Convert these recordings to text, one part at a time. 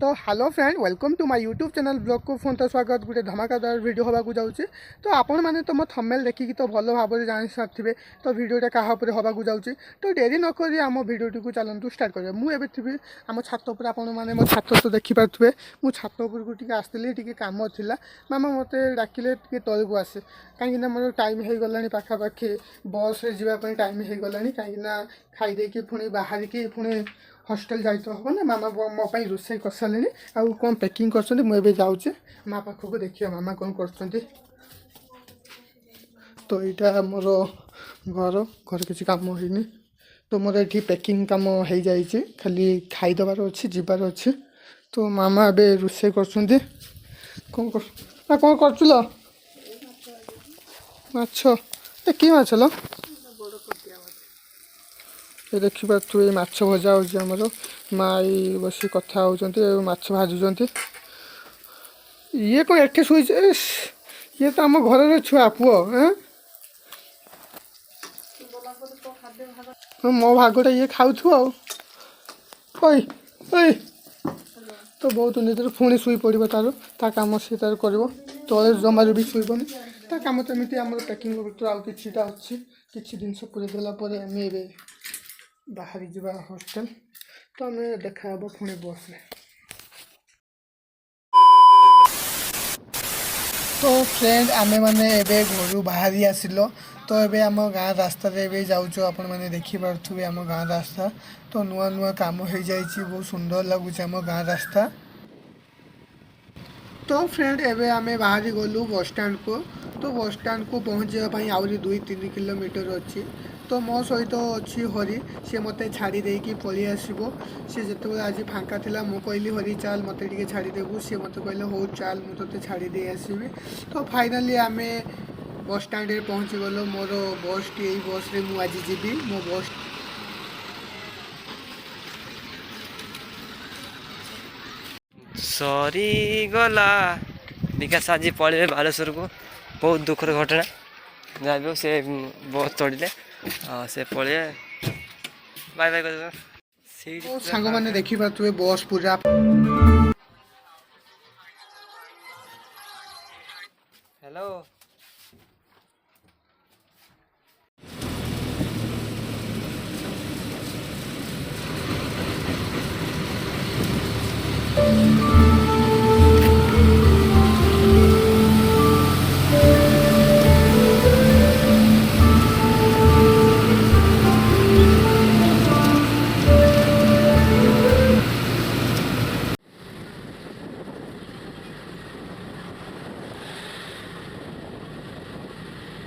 तो hello friend welcome to my YouTube channel blog को फोन तो स्वागत गोटे धमाकादार वीडियो होगा जाऊँगी। तो आपण मैंने तो मो थंबनेल देखिकी तो भल भाव में जानी सारे तो वीडियोटा क्या होगा जाऊँगी। तो डेरी नक आम भिडियोटी को चलतु स्टार्ट करें। मुझे थी आम छात पर आपण मैंने मो छात तो देखिपे मुझे छात उपरको टी आसती टी कम था मामा मत डाकिले टे तलू आसे कहीं मोर टाइम हो गला पाखापाखि बस जावाई टाइम हो गला कहीं खाईदे पुणी बाहर की पुणी हॉस्टल जाई तो हम ना मामा मो रोसे कर सारे आउ कौन पैकिंग कर मुझे जाऊँचे माँ पाखक देखिए मामा कौन कर। तो यहाँ मोर घर घर किसी काम होनी तो मोर ये पैकिंग कम हो जाए खाली खाईदबार अच्छे जीवार अच्छे। तो मामा ए रोसे कर कौन कर माछ कि माछ लो ये देखिए माछ भजा होमर माई बस कथा होती माछ भाजुंट ये कौन एटे शुई ये तो आम घर छुआ पुओ मो भागटा ये खाऊ तो बहुत निदर पुणी शुई पड़ो तार कम सी तार कर तले जमार भी शुबनी ता कम तो एमती आम पैकिंग आउ किटा अच्छी किसी जिन पूरे देलापर आम बाहरी जा हॉस्टल तो आम देखा पुणी बस रे। तो फ्रेंड आमे मैंने एबे घर बाहरी आसिल तो ये आम गाँ रास्ता जाऊँ आपण मैंने देखिपे आम गाँ रास्ता तो नुआ नुआ काम हो जाए बहुत सुंदर लगुच आम गाँ रास्ता। तो फ्रेंड एबे आमे बाहरी गलु बस स्टैंड को तो बस स्टैंड को पहुँचापी आहरी 2-3 किलोमीटर अच्छी। तो मो सहित अच्छी हरी सी मत छाड़ी देकी पलि आसो सी जो आज फांका थिला मु कहली हरी चाल मत टे छाड़देबू सी मत कहले हो चाल मुझे छाड़ी दे आसबि। तो फाइनाली आमे बस स्टैंड रे पहुँची गलो मोर बस टी बस रे मु आज जीवी मो बस सरी गला विकास आज पड़े बालेश्वर को बहुत दुखर घटना जहाँ से बस चढ़ले से पड़े बाय बाय कर सांग मैंने देखिपे बस पूरा हेलो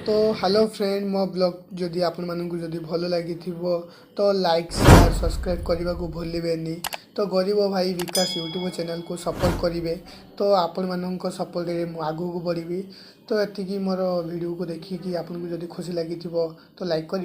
तो हेलो फ्रेंड मो ब्लॉग जदि आपण मानकु जदि भल लगी तो लाइक शेयर सब्सक्राइब करने को भूलें। तो गरीब भाई विकास यूट्यूब चैनल को सपोर्ट करेंगे तो आपण मानक सपोर्ट आगू को बढ़ी। तो ये मोर वीडियो को देखिए आपन को जदि खुशी लगी तो लाइक करें।